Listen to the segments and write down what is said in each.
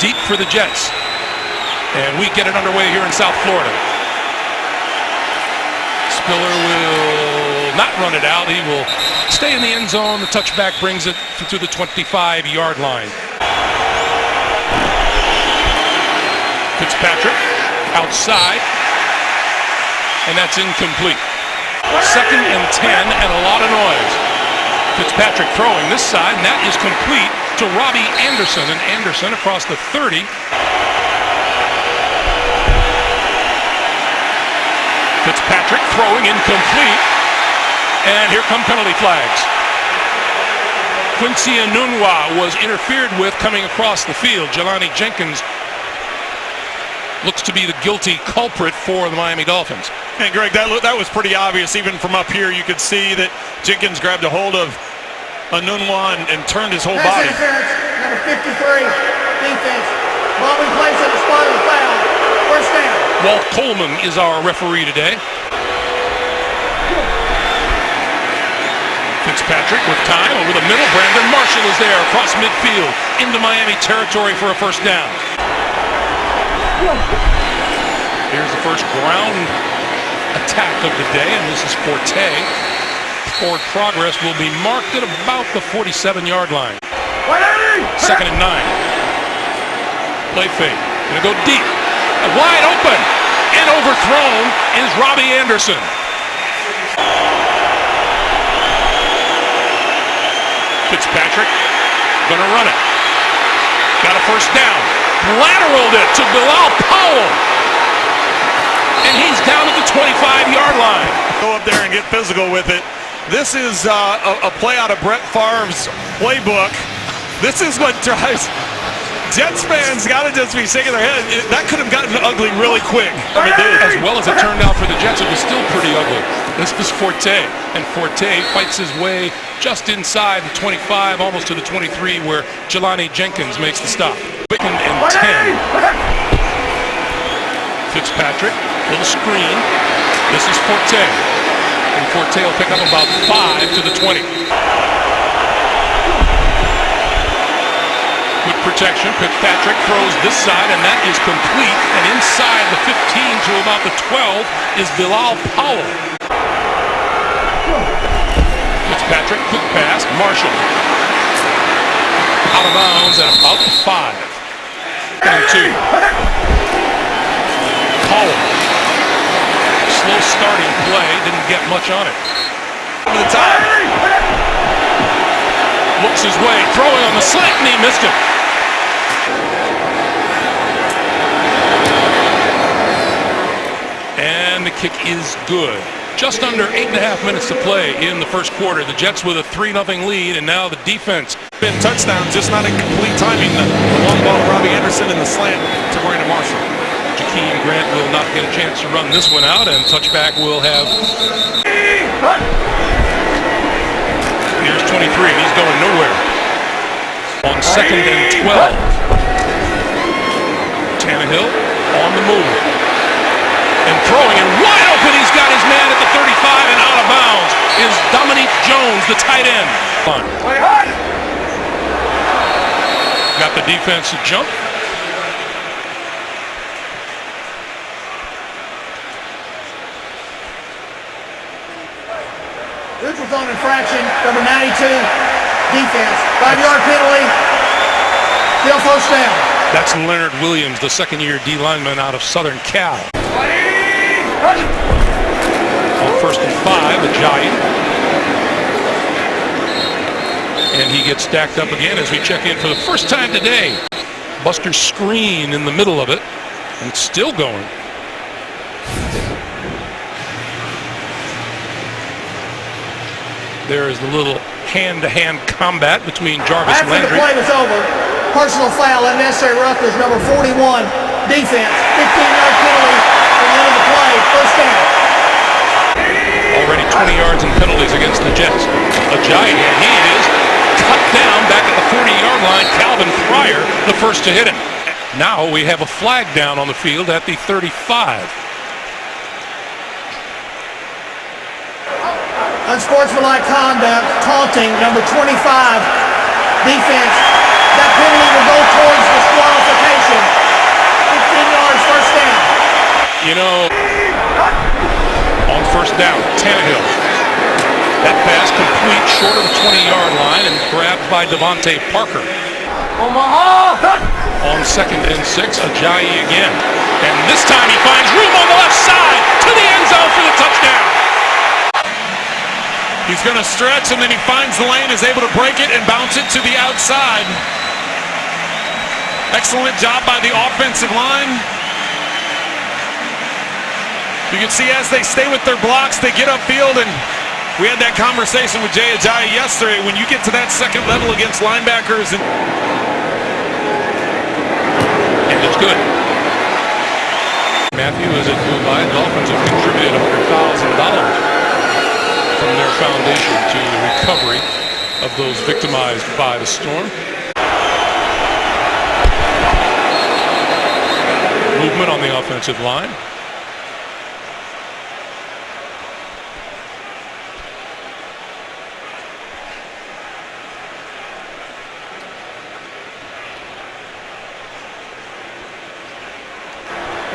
deep for the Jets. And we get it underway here in South Florida. Spiller will not run it out. He will stay in the end zone. The touchback brings it to the 25-yard line. Fitzpatrick outside, and that's incomplete. 2nd and 10 and a lot of noise. Fitzpatrick throwing this side, and that is complete to Robbie Anderson, and Anderson across the 30. Fitzpatrick throwing incomplete, and here come penalty flags. Quincy Enunwa was interfered with coming across the field. Jelani Jenkins looks to be the guilty culprit for the Miami Dolphins. And Greg, that was pretty obvious. Even from up here, you could see that Jenkins grabbed a hold of Enunwa and turned his whole body. Number 53, defense. Ball in place at the spot of the foul. First down. Walt Coleman is our referee today. Fitzpatrick with time over the middle. Brandon Marshall is there across midfield into Miami territory for a first down. Here's the first ground attack of the day, and this is Forte. Forward progress will be marked at about the 47-yard line. 2nd and 9. Play fake. Gonna go deep. Wide open. And overthrown is Robbie Anderson. Fitzpatrick gonna run it. Got a first down. Lateraled it to Bilal Powell. And he's down at the 25-yard line. Go up there and get physical with it. This is a play out of Brett Favre's playbook. This is what drives Jets fans got to just be shaking their head. That could have gotten ugly really quick. I mean, as well as it turned out for the Jets, it was still pretty ugly. This was Forte, and Forte fights his way just inside the 25, almost to the 23, where Jelani Jenkins makes the stop. 2nd and 10. Fitzpatrick, little screen. This is Forte, and Forte will pick up about 5 to the 20. Good protection. Fitzpatrick throws this side, and that is complete. And inside the 15 to about the 12 is Bilal Powell. Fitzpatrick, quick pass. Marshall. Out of bounds at about the 5. 2. Powell. Slow starting play. Didn't get much on it. Over the top. Looks his way. Throwing on the slant, and he missed it. And the kick is good. Just under 8.5 minutes to play in the first quarter. The Jets with a 3-0 lead, and now the defense. Been touchdown, just not in complete timing. The long ball to Robbie Anderson and the slant to Brandon Marshall. Jakeem Grant will not get a chance to run this one out, and touchback will have. Here's 23. He's going nowhere. On 2nd and 12. Tannehill on the move. And throwing and wide open. He's got his man at the 35, and out of bounds is Dominique Jones, the tight end. Got the defense to jump. Neutral zone infraction, number 92, defense. 5-yard penalty, still first down. That's Leonard Williams, the second-year D lineman out of Southern Cal. On 1st and 5, Ajayi. And he gets stacked up again as we check in for the first time today. Buster screen in the middle of it, and it's still going. There is the little hand-to-hand combat between Jarvis After Landry. the play was over, personal foul, unnecessary roughness, number 41, defense, 15-yard penalty at the end of the play, first down. Already 20 yards in penalties against the Jets. Ajayi, and he is cut down back at the 40-yard line. Calvin Fryer, the first to hit him. Now we have a flag down on the field at the 35. Unsportsmanlike conduct, taunting, number 25, defense. That penalty will go towards disqualification. you know, on first down, Tannehill. That pass complete short of the 20-yard line and grabbed by Devontae Parker. On 2nd and 6, Ajayi again. And this time he finds room on the left side to the end zone for the touchdown. He's going to stretch, and then he finds the lane, is able to break it and bounce it to the outside. Excellent job by the offensive line. You can see as they stay with their blocks, they get upfield, and we had that conversation with Jay Ajayi yesterday. When you get to that second level against linebackers, and it's good. Matthew, as it flew by, Dolphins have contributed $100,000 from their foundation to the recovery of those victimized by the storm. Movement on the offensive line.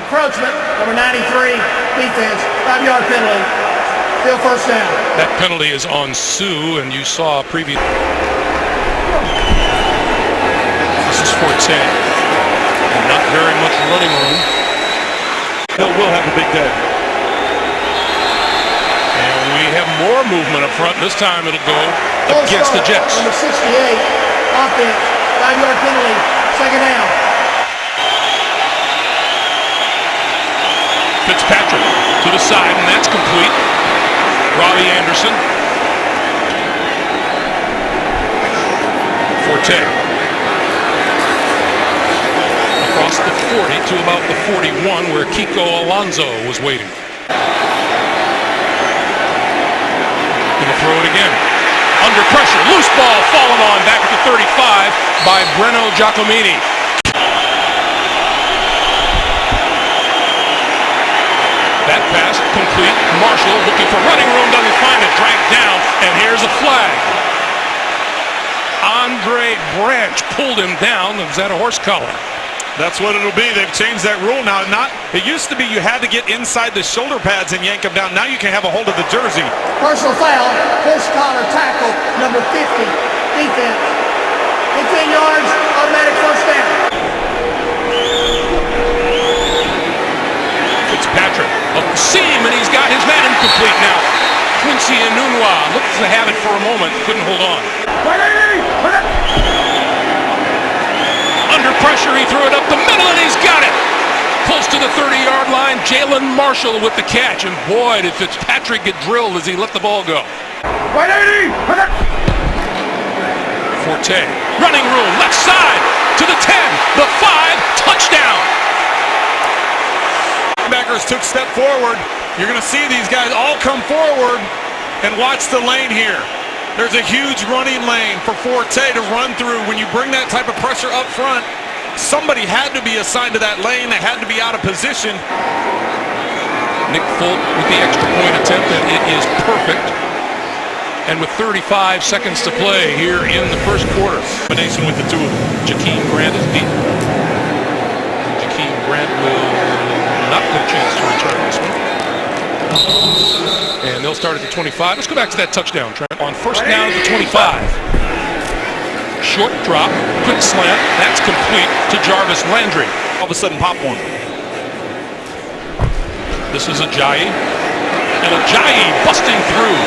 Encroachment, number 93, defense, 5-yard penalty. Still first down. That penalty is on Sue, and you saw a preview. This is Forte, and not very much running room. Hill will have a big day. And we have more movement up front. This time it'll go against the Jets. Number 68, offense, 5-yard penalty, second down. Fitzpatrick to the side, and that's complete. Robbie Anderson. Forte. Across the 40 to about the 41 where Kiko Alonso was waiting. Gonna throw it again. Under pressure. Loose ball fallen on back at the 35 by Breno Giacomini. That pass complete. Marshall looking for running room, doesn't find it, dragged down, and here's a flag. Andre Branch pulled him down. Was that a horse collar? That's what it'll be. They've changed that rule now. It used to be you had to get inside the shoulder pads and yank them down. Now you can have a hold of the jersey. Personal foul, horse collar tackle, number 50, defense. 15 yards, automatic first down. Fitzpatrick up the seam, and he's got his man incomplete now. Quincy Enunwa looked to have it for a moment, couldn't hold on. Under pressure, he threw it up the middle, and he's got it. Close to the 30-yard line, Jalen Marshall with the catch, and boy, did Fitzpatrick get drilled as he let the ball go. Forte, running room, left side, to the 10, the 5, touchdown. Linebackers took step forward. You're going to see these guys all come forward and watch the lane here. There's a huge running lane for Forte to run through. When you bring that type of pressure up front, somebody had to be assigned to that lane. They had to be out of position. Nick Folk with the extra point attempt, and it is perfect. And with 35 seconds to play here in the first quarter. Combination with the two of them. Jakeem Grant is beaten. Jakeem Grant will not get a chance to return this one. And they'll start at the 25. Let's go back to that touchdown, Trent. On first down at the 25. Short drop, quick slant. That's complete to Jarvis Landry. All of a sudden, pop one. This is Ajayi. And Ajayi busting through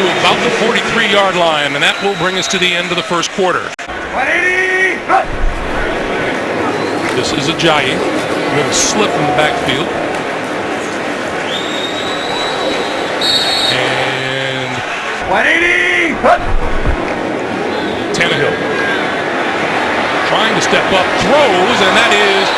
to about the 43-yard line. And that will bring us to the end of the first quarter. This is Ajayi. A little slip in the backfield. And 180. Tannehill trying to step up, throws, and that is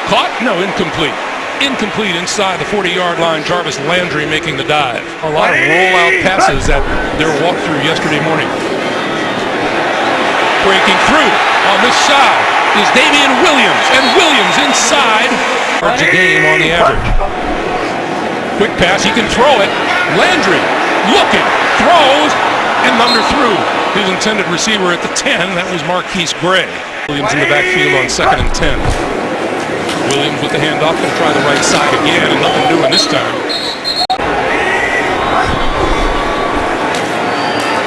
caught. No, incomplete. Incomplete inside the 40-yard line. Jarvis Landry making the dive. A lot of rollout passes at their walkthrough yesterday morning. Breaking through on this side is Damian Williams, and Williams inside. Yards a game on the average. Quick pass, he can throw it. Landry looking, throws, and underthrew his intended receiver at the 10. That was Marquise Gray. Williams in the backfield on 2nd and 10. Williams with the handoff, going to try the right side again, and nothing doing this time.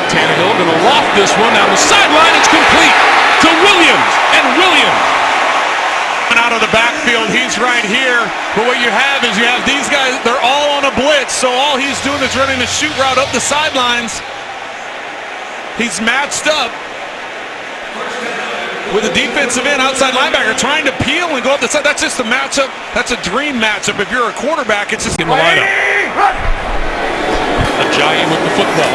Tannehill going to loft this one down the sideline. It's complete to Williams, and Williams out of the backfield. He's right here. But what you have is you have these guys, they're all on a blitz, so all he's doing is running a shoot route up the sidelines. He's matched up with a defensive end outside linebacker trying to peel and go up the side. That's just a matchup. That's a dream matchup. If you're a quarterback, it's just in the lineup. Ajayi with the football.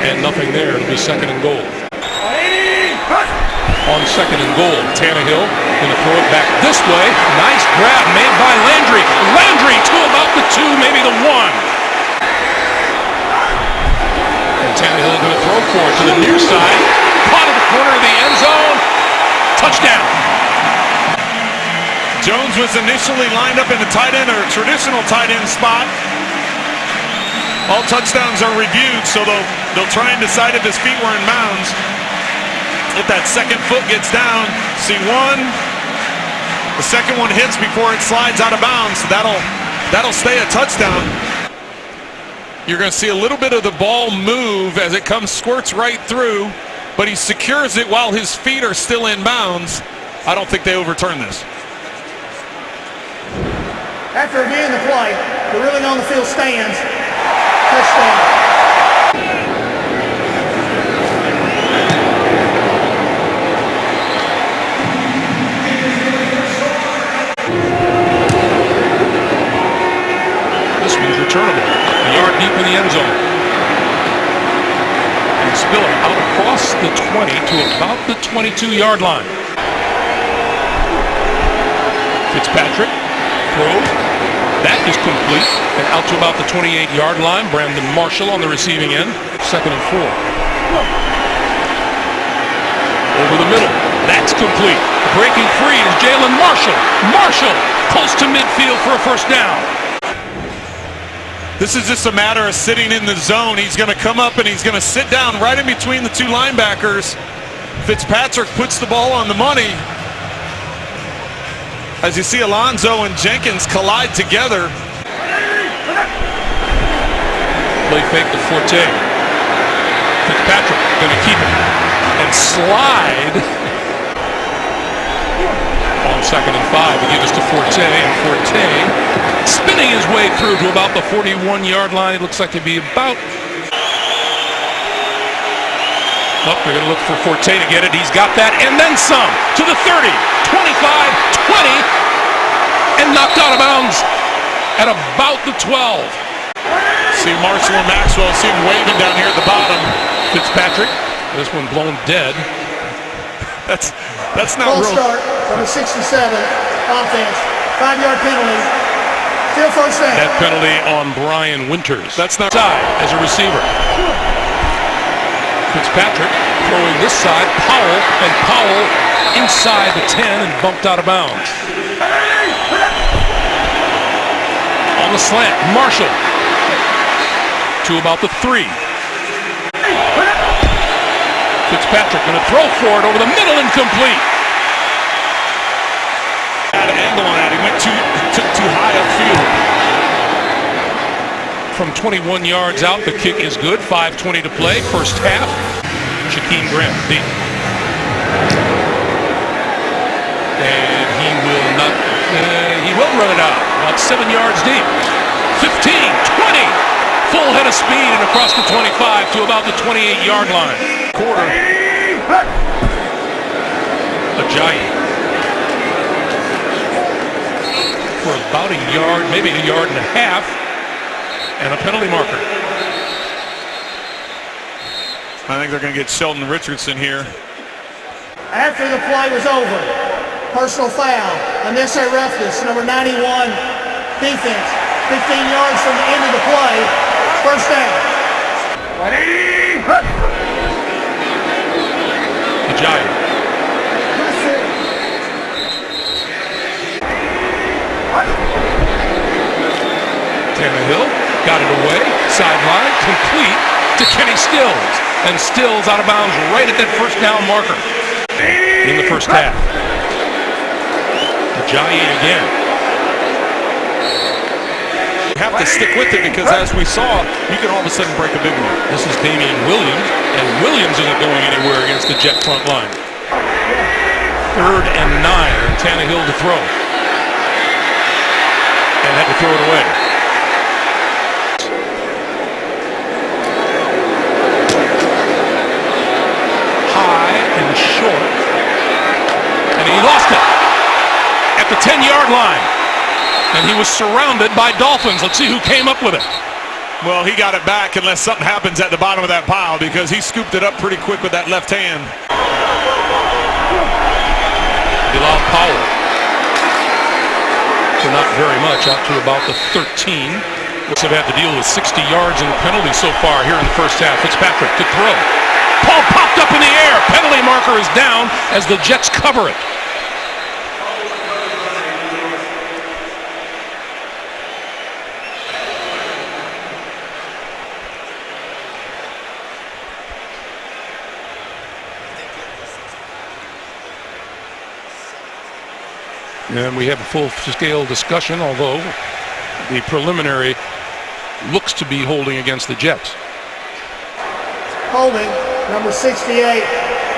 And nothing there. It'll be second and goal. On second and goal, Tannehill going to throw it back this way. Nice grab made by Landry. Landry to about the 2, maybe the 1. And Tannehill going to throw for it to the near side. Caught at the corner of the end zone. Touchdown. Jones was initially lined up in the tight end or traditional tight end spot. All touchdowns are reviewed, so they'll try and decide if his feet were in bounds. If that second foot gets down, see one, the second one hits before it slides out of bounds. That'll stay a touchdown. You're going to see a little bit of the ball move as it squirts right through, but he secures it while his feet are still in bounds. I don't think they overturn this. After reviewing the play, the ruling on the field stands. Touchdown. Returnable, a yard deep in the end zone. And Spiller out across the 20 to about the 22-yard line. Fitzpatrick throws. That is complete. And out to about the 28-yard line. Brandon Marshall on the receiving end. Second and 4. Over the middle. That's complete. Breaking free is Jalen Marshall. Marshall close to midfield for a first down. This is just a matter of sitting in the zone. He's going to come up and he's going to sit down right in between the two linebackers. Fitzpatrick puts the ball on the money. As you see Alonzo and Jenkins collide together. Play fake to Forte. Fitzpatrick going to keep it and slide on second and 5 to give us to Forte, and Forte spinning his way through to about the 41-yard line. It looks like to be about. Oh, they're going to look for Forte to get it. He's got that and then some to the 30, 25, 20, and knocked out of bounds at about the 12. See Marshall and Maxwell, see him waving down here at the bottom. Fitzpatrick, this one blown dead. That's not Ball real. Start, number 67, offense, 5-yard penalty. Still first down. That penalty on Brian Winters. That's not side as a receiver. Fitzpatrick throwing this side. Powell inside the 10 and bumped out of bounds. On the slant, Marshall to about the 3. Fitzpatrick going to throw for it over the middle, incomplete. Had an angle on that. He took too high upfield. From 21 yards out, the kick is good. 5:20 to play, first half. Shaquem Grant deep. And he will not, he will run it out. About 7 yards deep. 15, 20. Full head of speed and across the 25 to about the 28-yard line. Quarter. Ajayi. For about a yard, maybe a yard and a half, and a penalty marker. I think they're going to get Sheldon Richardson here. After the play was over, personal foul, unnecessary roughness, number 91, defense, 15 yards from the end of the play, first down. Ajayi. Tannehill got it away, sideline, complete to Kenny Stills. And Stills out of bounds right at that first down marker. in the first half. Ajayi again. You have to stick with it because, as we saw, you can all of a sudden break a big one. This is Damian Williams, and Williams isn't going anywhere against the Jet front line. 3rd and 9, and Tannehill to throw. And had to throw it away. High and short. And he lost it at the 10-yard line. And he was surrounded by Dolphins. Let's see who came up with it. Well, he got it back unless something happens at the bottom of that pile because he scooped it up pretty quick with that left hand. Bilal Powell. So not very much, out to about the 13. Looks have had to deal with 60 yards in penalties so far here in the first half. Fitzpatrick to throw. Ball popped up in the air. Penalty marker is down as the Jets cover it. And we have a full-scale discussion, although the preliminary looks to be holding against the Jets. Holding, number 68,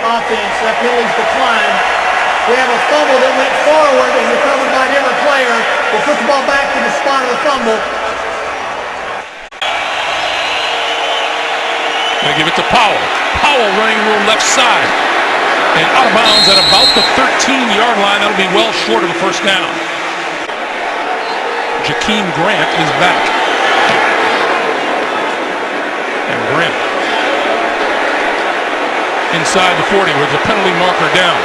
offense. That penalty's declined. We have a fumble that went forward and recovered by a different player. We'll put the ball back to the spot of the fumble. Gonna give it to Powell. Powell running room left side. And out of bounds at about the 13-yard line. That'll be well short of the first down. Jakeem Grant is back. And Grant inside the 40 with the penalty marker down.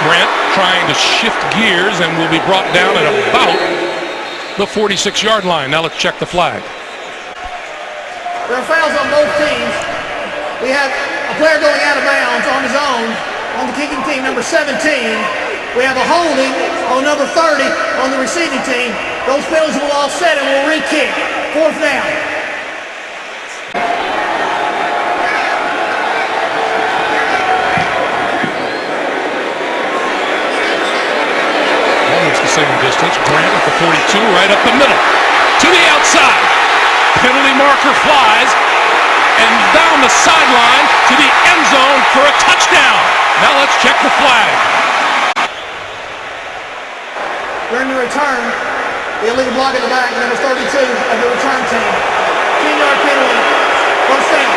Grant trying to shift gears and will be brought down at about the 46-yard line. Now let's check the flag. There are fouls on both teams. We have a player going out of bounds on his own on the kicking team, number 17. We have a holding on number 30 on the receiving team. Those penalties will offset and we'll re-kick. 4th down. Almost the same distance. Grant at the 42, right up the middle. To the outside. Penalty marker flies. And down the sideline to the end zone for a touchdown. Now let's check the flag. During the return, the illegal block in the back, number 32 of the return team. 10-yard penalty, 1st down.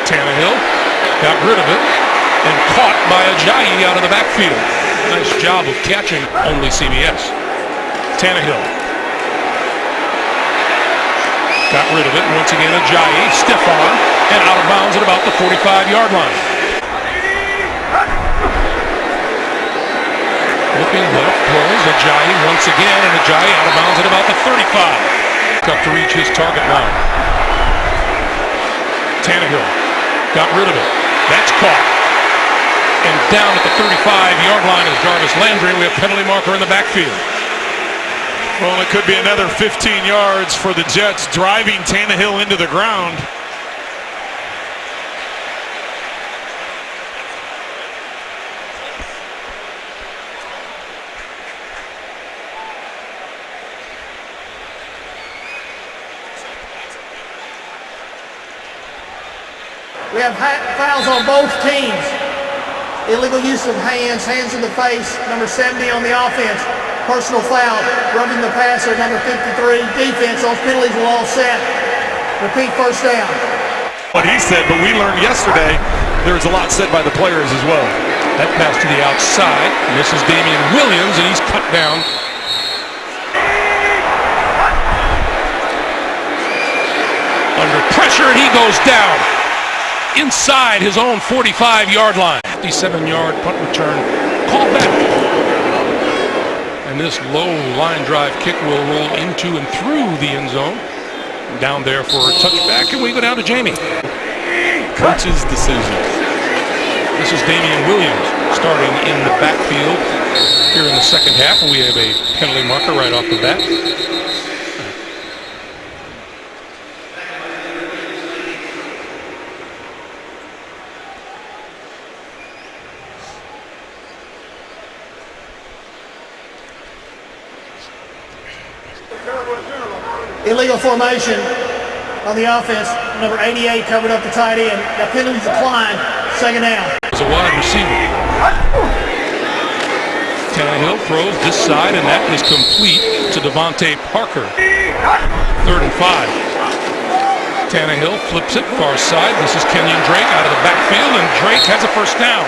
Tannehill got rid of it and caught by Ajayi out of the backfield. Nice job of catching only CBS. Tannehill got rid of it. Once again, Ajayi, stiff arm, and out of bounds at about the 45-yard line. Looking left, throws Ajayi once again, and Ajayi out of bounds at about the 35. Up to reach his target line. Tannehill got rid of it. That's caught. And down at the 35-yard line is Jarvis Landry. We have penalty marker in the backfield. Well, it could be another 15 yards for the Jets, driving Tannehill into the ground. We have fouls on both teams. Illegal use of hands in the face, number 70 on the offense. Personal foul, rubbing the passer, number 53. Defense, those penalties will all set. Repeat, 1st down. What he said, but we learned yesterday there was a lot said by the players as well. That pass to the outside. And this is Damian Williams, and he's cut down. Under pressure, and he goes down inside his own 45-yard line. 57-yard punt return called back. And this low line drive kick will roll into and through the end zone. Down there for a touchback, and we go down to Jamie. Coach's decision. This is Damian Williams starting in the backfield here in the second half. We have a penalty marker right off the bat. illegal formation on the offense. Number 88 covered up the tight end. That penalty declined. Second down. As a wide receiver. Tannehill throws this side, and that is complete to Devontae Parker. 3rd and 5. Tannehill flips it far side. This is Kenyon Drake out of the backfield, and Drake has a first down.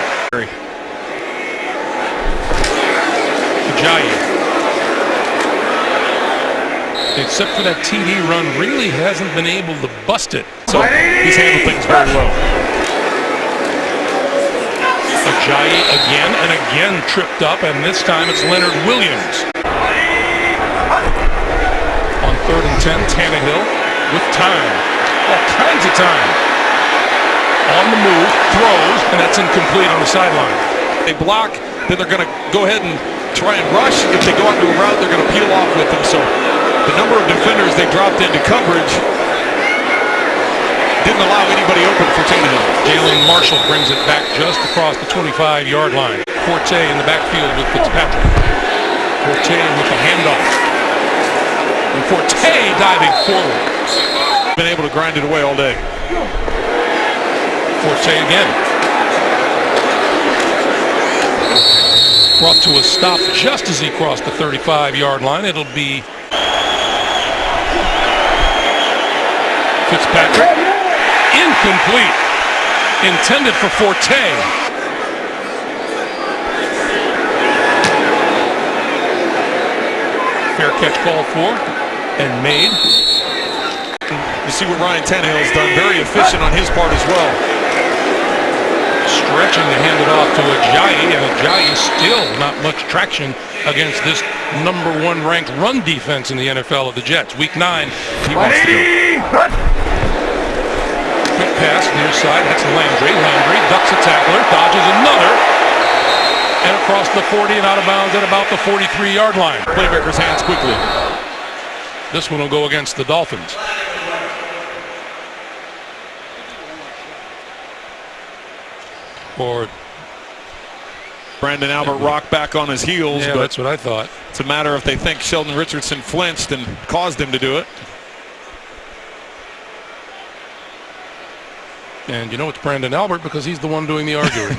Ajayi. Except for that TD run, really hasn't been able to bust it. So he's handled things very well. Ajayi again and again tripped up, and this time it's Leonard Williams. On 3rd and 10, Tannehill with time. All kinds of time. On the move, throws, and that's incomplete on the sideline. They block, then they're going to go ahead and try and rush. If they go out to a route, they're going to peel off with them. So the number of defenders they dropped into coverage didn't allow anybody open for Tannehill. Jalen Marshall brings it back just across the 25-yard line. Forte in the backfield with Fitzpatrick. Forte with the handoff. And Forte diving forward. Been able to grind it away all day. Forte again. Brought to a stop just as he crossed the 35-yard line. It'll be Fitzpatrick. Incomplete. Intended for Forte. Fair catch called for and made. You see what Ryan Tannehill's done. Very efficient on his part as well. Stretching to hand it off to Ajayi, and Ajayi still not much traction against this number 1 ranked run defense in the NFL of the Jets. Week 9, he wants to go. Quick pass near side, that's Landry. Landry ducks a tackler, dodges another, and across the 40 and out of bounds at about the 43-yard line. Playmaker's hands quickly. This one will go against the Dolphins. Or Brandon Albert rocked back on his heels. Yeah, but that's what I thought. It's a matter if they think Sheldon Richardson flinched and caused him to do it. And you know it's Brandon Albert because he's the one doing the arguing.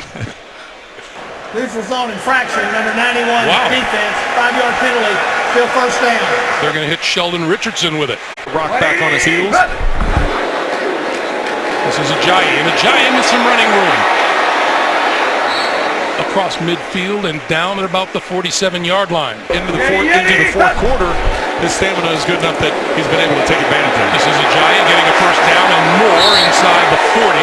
Neutral zone infraction, number 91 Wow. defense, 5-yard penalty, still first down. They're going to hit Sheldon Richardson with it. Rocked back on his heels. This is Ajayi, and Ajayi with some running room. Across midfield and down at about the 47-yard line. Into the fourth quarter, his stamina is good enough that he's been able to take advantage of it. This is Ajayi getting a first down and more inside the 40.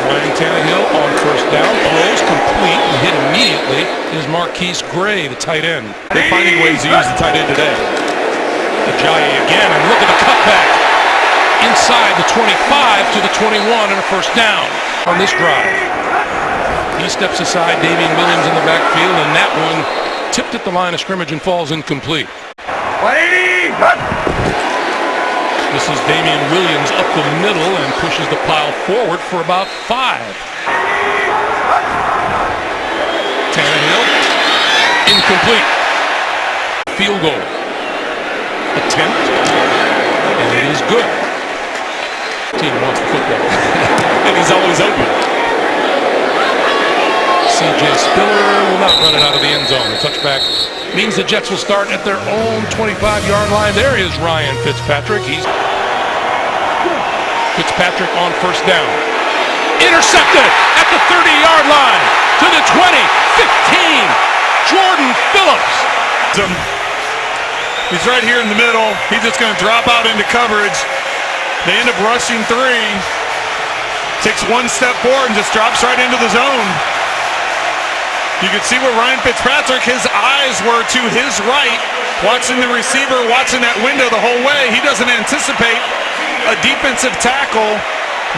Ryan Tannehill on first down, throws complete and hit immediately is Marquise Gray, the tight end. They're finding ways to use the tight end today. Ajayi again, and look at the cutback. Inside the 25 to the 21 and a first down on this drive. He steps aside, Damian Williams in the backfield, and that one tipped at the line of scrimmage and falls incomplete. This is Damian Williams up the middle and pushes the pile forward for about 5. Tannehill, incomplete. Field goal. Attempt, and it is good. Team wants the football. And he's always open. C.J. Spiller will not run it out of the end zone. The touchback means the Jets will start at their own 25-yard line. There is Ryan Fitzpatrick. He's Fitzpatrick on first down. Intercepted at the 30-yard line to the 20, 15. Jordan Phillips. He's right here in the middle. He's just going to drop out into coverage. They end up rushing 3. Takes one step forward and just drops right into the zone. You can see where Ryan Fitzpatrick, his eyes were to his right, watching the receiver, watching that window the whole way. He doesn't anticipate a defensive tackle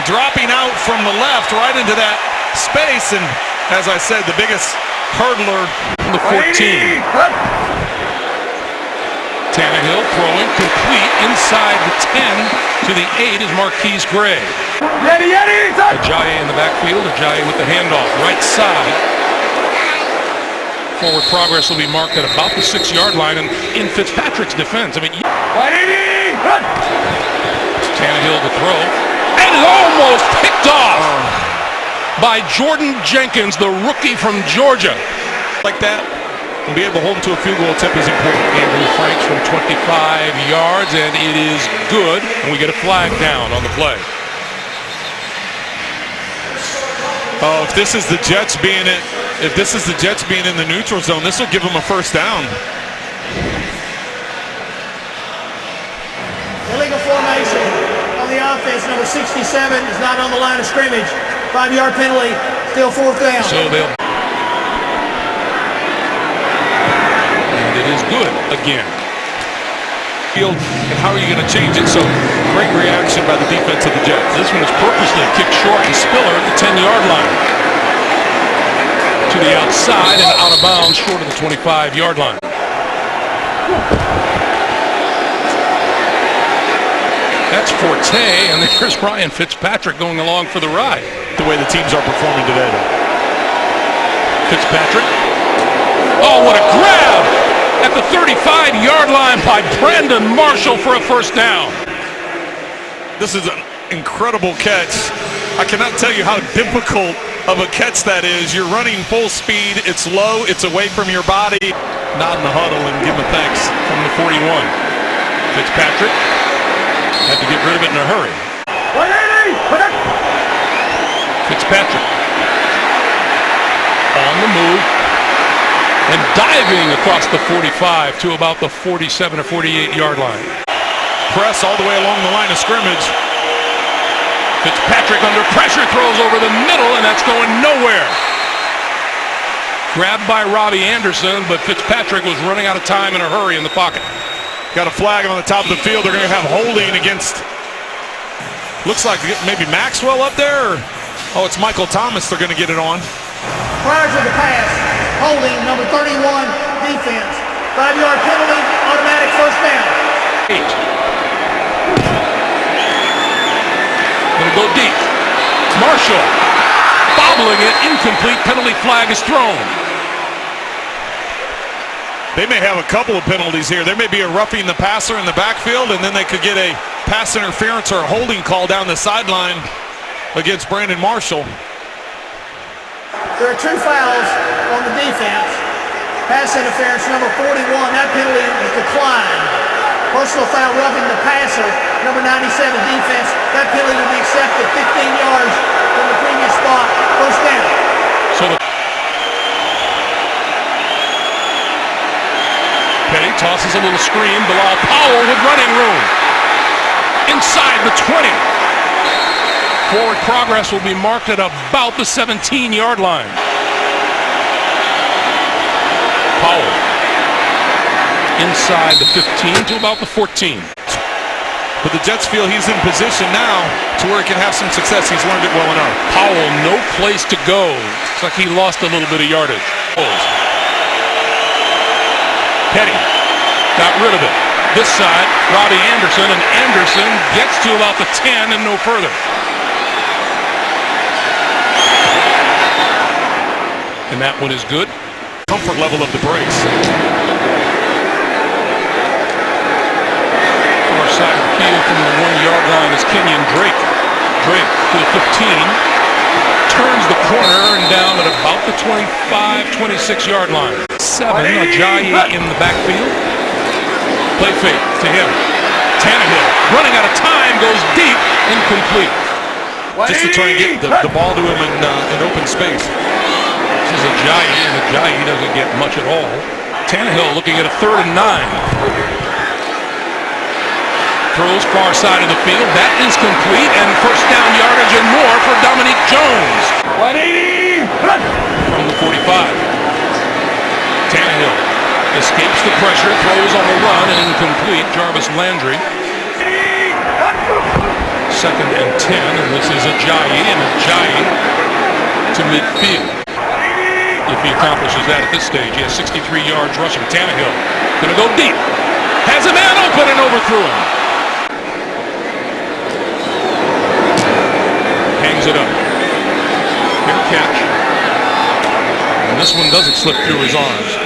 dropping out from the left right into that space. And as I said, the biggest hurdler. The 14. Tannehill throwing complete inside the 10 to the 8 is Marquise Gray. Ajayi in the backfield. Ajayi with the handoff right side. Forward progress will be marked at about the 6-yard line, and in Fitzpatrick's defense, I mean, Tannehill to throw, and almost picked off by Jordan Jenkins, the rookie from Georgia. Like that, and be able to hold him to a field goal attempt is important. Andrew Franks from 25 yards, and it is good, and we get a flag down on the play. Oh, if this is the Jets being in the neutral zone, this will give them a first down. Illegal formation on the offense. Number 67 is not on the line of scrimmage. 5-yard penalty. Still fourth down. So they'll. And it is good again. Field, and how are you going to change it? So great reaction by the defense of the Jets. This one is purposely kicked short to Spiller at the 10-yard line. To the outside and out of bounds short of the 25-yard line. That's Forte, and there's Ryan Fitzpatrick going along for the ride. The way the teams are performing today. Fitzpatrick. Oh, what a grab! At the 35-yard line by Brandon Marshall for a first down. This is an incredible catch. I cannot tell you how difficult of a catch that is. You're running full speed. It's low. It's away from your body. Not in the huddle and give him thanks. From the 41. Fitzpatrick had to get rid of it in a hurry. Fitzpatrick on the move and diving across the 45 to about the 47 or 48-yard line. Press all the way along the line of scrimmage. Fitzpatrick under pressure throws over the middle, and that's going nowhere. Grabbed by Robbie Anderson, but Fitzpatrick was running out of time in a hurry in the pocket. Got a flag on the top of the field. They're going to have holding against, looks like maybe Maxwell up there. Oh, it's Michael Thomas they're going to get it on. Prior to the pass, holding number 31 defense. 5-yard penalty, automatic first down. 8. Gonna go deep. Marshall bobbling it, incomplete. Penalty flag is thrown. They may have a couple of penalties here. There may be a roughing the passer in the backfield, and then they could get a pass interference or a holding call down the sideline against Brandon Marshall. There are 2 fouls on the defense. Pass interference, number 41. That penalty is declined. Personal foul roughing the passer, number 97 defense. That penalty will be accepted 15 yards from the previous spot. First down. So Petty tosses a little screen. Bilal Powell with running room. Inside the 20. Forward progress will be marked at about the 17-yard line. Powell inside the 15 to about the 14. But the Jets feel he's in position now to where he can have some success. He's learned it well enough. Powell, no place to go. It's like he lost a little bit of yardage. Petty got rid of it. This side, Robbie Anderson, and Anderson gets to about the 10 and no further. And that one is good. Comfort level of the brace. Far side of the field from the 1-yard line is Kenyon Drake. Drake to the 15. Turns the corner and down at about the 25, 26-yard line. 7, Ajayi in the backfield. Play fake to him. Tannehill running out of time, goes deep, incomplete. Just to try and get the ball to him in open space. This is Ajayi, and Ajayi doesn't get much at all. Tannehill looking at a 3rd and 9. Throws far side of the field. That is complete, and first down yardage and more for Dominique Jones. 180! From the 45. Tannehill escapes the pressure, throws on the run, and incomplete. Jarvis Landry. 2nd and 10, and this is Ajayi, and Ajayi to midfield. If he accomplishes that at this stage, he has 63 yards rushing. Tannehill gonna go deep. Has a man open and overthrew him. Hangs it up. Fair catch. And this one doesn't slip through his arms.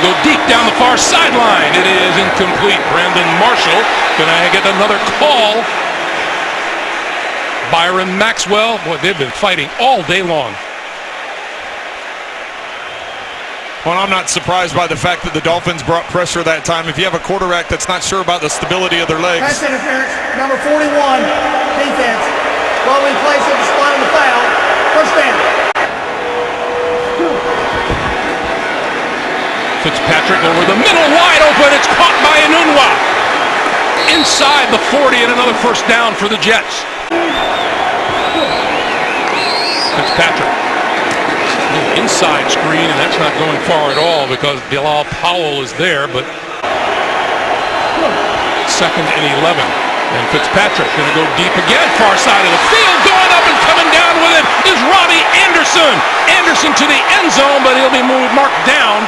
go deep down the far sideline. It is incomplete. Brandon Marshall gonna get another call. Byron Maxwell, boy, they've been fighting all day long. Well, I'm not surprised by the fact that the Dolphins brought pressure that time. If you have a quarterback that's not sure about the stability of their legs. Pass interference, number 41, defense. Well, we place at the spot of the foul. First down. Fitzpatrick over the middle, wide open. It's caught by Enunwa. Inside the 40 and another first down for the Jets. Fitzpatrick. Inside screen, and that's not going far at all because Bilal Powell is there, but second and 11. And Fitzpatrick going to go deep again, far side of the field, going up and coming down with it is Robbie Anderson. Anderson to the end zone, but he'll be marked down.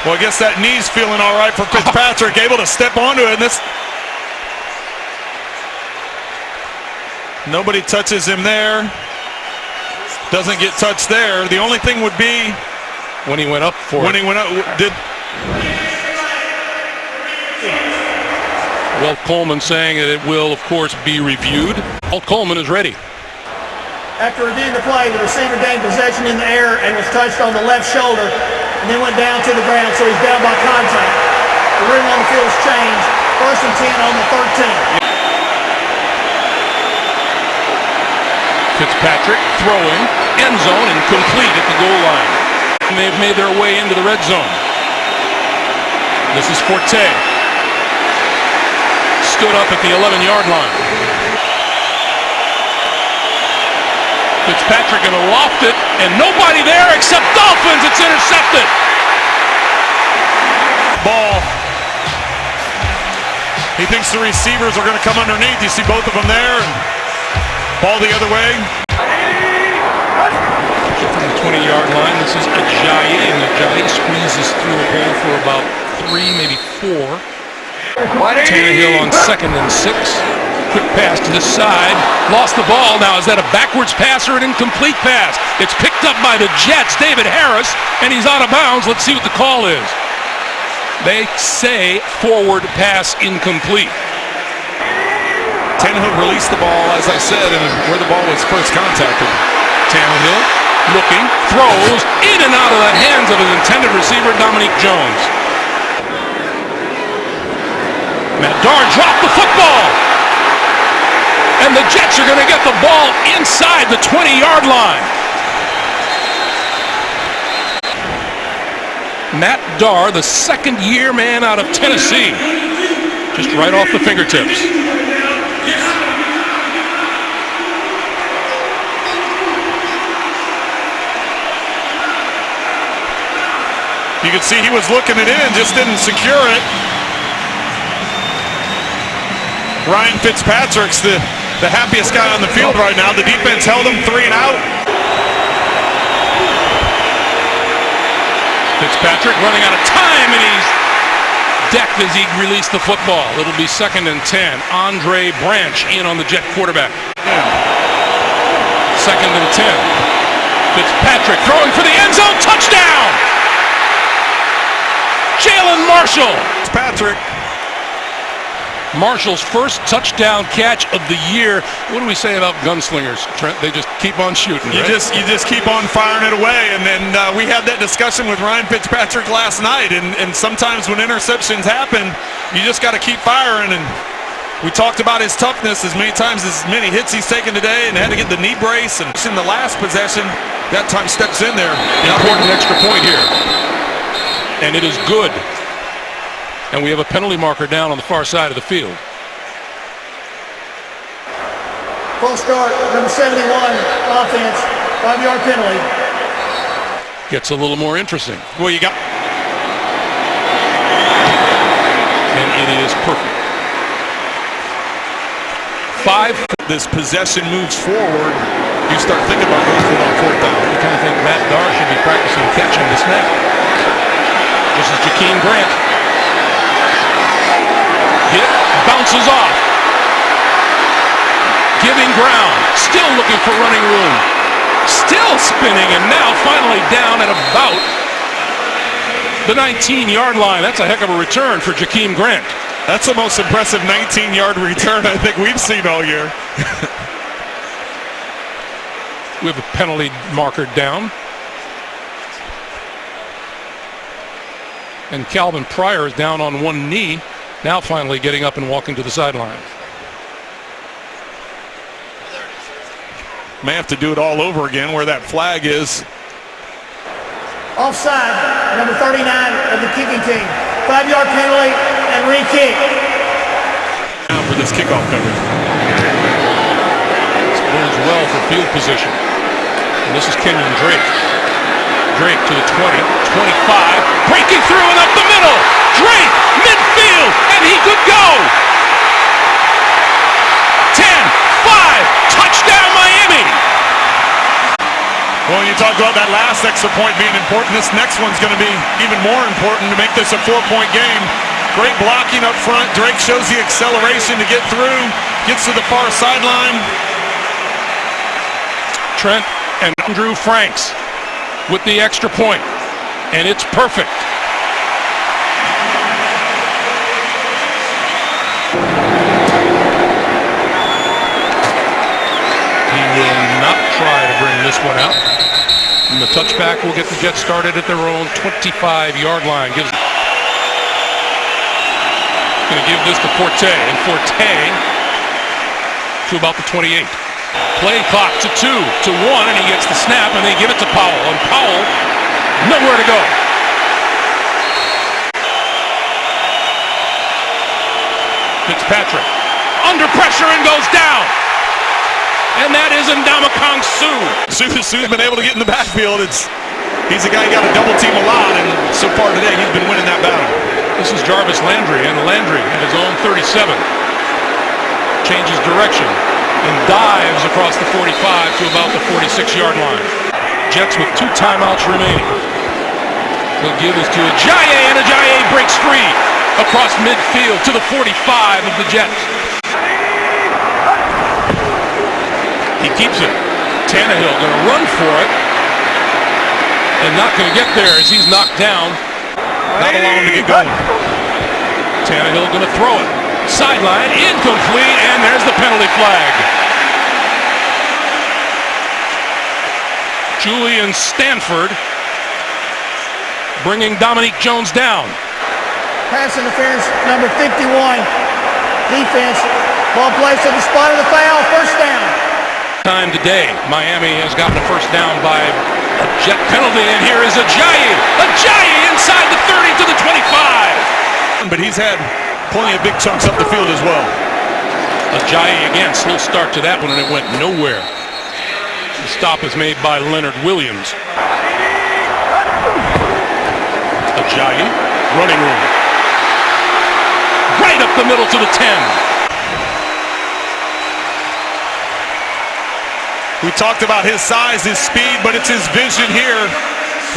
Well, I guess that knee's feeling all right for Fitzpatrick, able to step onto it. And this, nobody touches him there. Doesn't get touched there. The only thing would be when he went up for when it. he went up. Walt Coleman saying that it will, of course, be reviewed. Walt Coleman is ready. After reviewing the play, the receiver gained possession in the air and was touched on the left shoulder and then went down to the ground, so he's down by contact. The ring on the field has changed. First and 10 on the 13. Fitzpatrick throwing, end zone, and complete at the goal line. And they've made their way into the red zone. This is Forte. Stood up at the 11-yard line. Fitzpatrick going to loft it, and nobody there except Dolphins. It's intercepted. Ball. He thinks the receivers are going to come underneath. You see both of them there. Ball the other way. From the 20-yard line, this is Ajayi, and Ajayi squeezes through a hole for about 3, maybe 4. Tannehill on 2nd and 6. Quick pass to the side. Lost the ball. Now, is that a backwards pass or an incomplete pass? It's picked up by the Jets, David Harris, and he's out of bounds. Let's see what the call is. They say forward pass incomplete. Tannehill released the ball, as I said, and where the ball was first contacted. Tannehill looking, throws in and out of the hands of his intended receiver, Dominique Jones. Matt Darr dropped the football. And the Jets are going to get the ball inside the 20-yard line. Matt Darr, the second-year man out of Tennessee. Just right off the fingertips. You could see he was looking it in, just didn't secure it. Ryan Fitzpatrick's the happiest guy on the field right now. The defense held him 3 and out. Fitzpatrick running out of time, and he's decked as he released the football. It'll be 2nd and 10. Andre Branch in on the Jet quarterback. 2nd and 10. Fitzpatrick throwing for the end zone. Touchdown! Jalen Marshall. Fitzpatrick. Marshall's first touchdown catch of the year. What do we say about gunslingers, Trent? They just keep on shooting, right? You just keep on firing it away. And then we had that discussion with Ryan Fitzpatrick last night. And sometimes when interceptions happen, you just got to keep firing. And we talked about his toughness as many times as many hits he's taken today, and had to get the knee brace. And in the last possession, that time steps in there. Important extra point here. And it is good. And we have a penalty marker down on the far side of the field. False start, number 71, offense, 5-yard penalty. Gets a little more interesting. Well, you got... And it is perfect. 5. This possession moves forward. You start thinking about going for it on 4th down. You kind of think Matt Darr should be practicing catching the snap. This is Jakeem Grant. Hit, bounces off. Giving ground, still looking for running room. Still spinning, and now finally down at about the 19-yard line. That's a heck of a return for Jakeem Grant. That's the most impressive 19-yard return I think we've seen all year. We have a penalty marker down. And Calvin Pryor is down on one knee, now finally getting up and walking to the sideline. May have to do it all over again where that flag is. Offside, number 39 of the kicking team. 5-yard penalty and re-kick. Now for this kickoff coverage. This bodes well for field position. And this is Kenyon Drake. Drake to the 20, 25, breaking through and up the middle. Drake, midfield, and he could go. 10, 5, touchdown Miami. Well, you talk about that last extra point being important. This next one's going to be even more important to make this a 4-point game. Great blocking up front. Drake shows the acceleration to get through, gets to the far sideline. Trent and Andrew Franks with the extra point, and it's perfect. He will not try to bring this one out. And the touchback will get the Jets started at their own 25-yard line. Going to give this to Forte, and Forte to about the 28. Play clock to 2 to 1, and he gets the snap, and they give it to Powell, and Powell nowhere to go. Fitzpatrick under pressure and goes down. And that is Ndamukong Suh. Suh's been able to get in the backfield. He's a guy who got a double team a lot, and so far today he's been winning that battle. This is Jarvis Landry, and Landry at his own 37. Changes direction and dives across the 45 to about the 46-yard line. Jets with 2 timeouts remaining. They'll give this to Ajayi, and Ajayi breaks free across midfield to the 45 of the Jets. He keeps it. Tannehill going to run for it, and not going to get there as he's knocked down. Not allowing him to get going. Tannehill going to throw it. Sideline, incomplete, and there's the penalty flag. Julian Stanford bringing Dominique Jones down. Pass interference, number 51. Defense. Ball placed at the spot of the foul. First down. Time today, Miami has gotten a first down by a Jet penalty, and here is Ajayi. Ajayi inside the 30 to the 25. But he's had plenty of big chunks up the field as well. Ajayi again, slow start to that one, and it went nowhere. The stop is made by Leonard Williams. Ajayi, running room. Right up the middle to the 10. We talked about his size, his speed, but it's his vision here.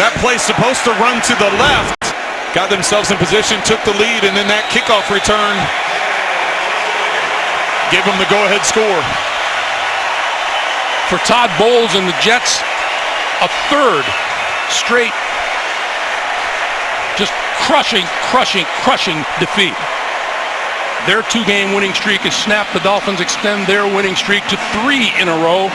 That play's supposed to run to the left. Got themselves in position, took the lead, and then that kickoff return gave them the go-ahead score. For Todd Bowles and the Jets, a third straight, just crushing defeat. Their 2-game winning streak is snapped. The Dolphins extend their winning streak to 3 in a row.